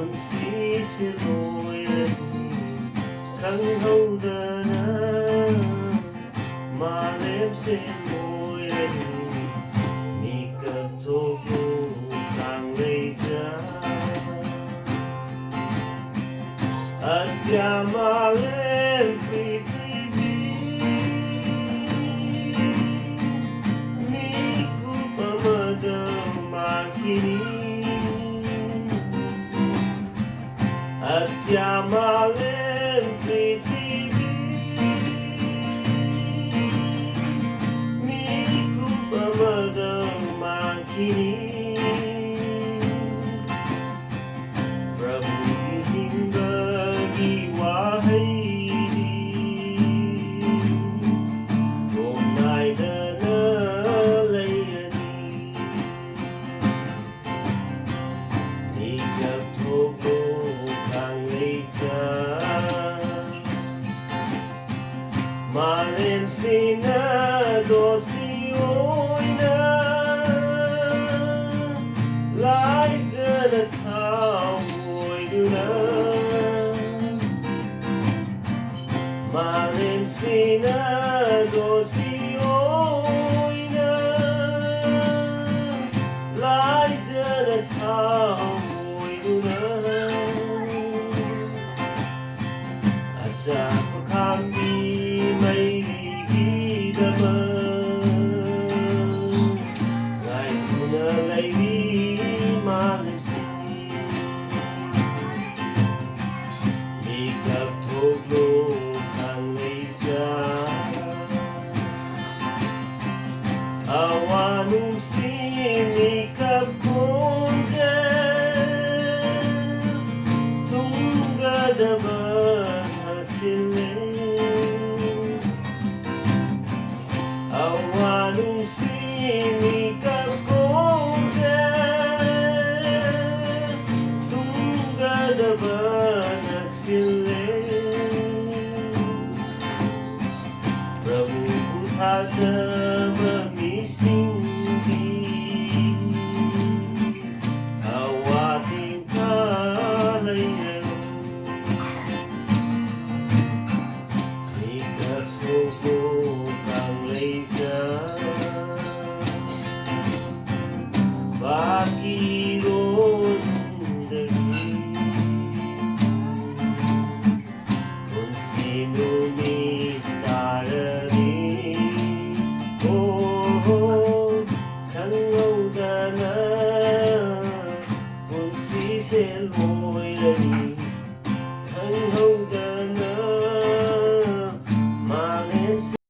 ꯄꯨꯟꯁꯤꯁꯦ ꯂꯣꯏꯔꯅꯤ ꯈꯪꯍꯧꯗꯅ ꯃꯥꯂꯦꯝꯁꯦ ꯂꯣꯏꯔꯅꯤ ꯃꯤꯀꯞ ꯊꯣꯛꯂꯨ ꯀꯥꯡꯂꯩꯆꯥ ꯑꯇꯤꯌꯥ ꯃꯥꯂꯦꯝ ꯄ꯭ꯔꯤꯊꯤꯕꯤ ꯃꯤꯀꯨꯞ ꯑꯃꯗ ꯃꯥꯡꯈꯤꯅꯤ ꯑꯇꯤꯌꯥ ꯃꯥꯂꯦꯝ ꯄ꯭ꯔꯤꯊꯤꯕꯤ ꯃꯤꯀꯨꯞ ꯑꯃꯗ ꯃꯥꯡꯈꯤꯅꯤ ꯄ꯭ꯔꯚꯨꯒꯤ ꯍꯤꯡꯕꯒꯤ ꯋꯥꯍꯩꯗꯤ ꯊꯣꯡꯅꯥꯏꯗꯅ ꯂꯩꯔꯅꯤ ꯃꯤꯀꯞ ꯊꯣꯛꯂꯨ kangleicha malemsina dosi oina laijana thawoiduna malemsina dosi oina laijana thawoiduna Jago kami maigidabang Ngay tuna laydi malimsi Mikap thoklo kangleicha Awanung si mikap konje Tunggadabang Awanung si mikap konje Tunggadaba nagsile Prabhu Bhuthaja mamisindi Awating kalayero Mikap thoklo बाकी रोंदगी उनसे तारनी ओ खंगौदना उनसी से लोयरनी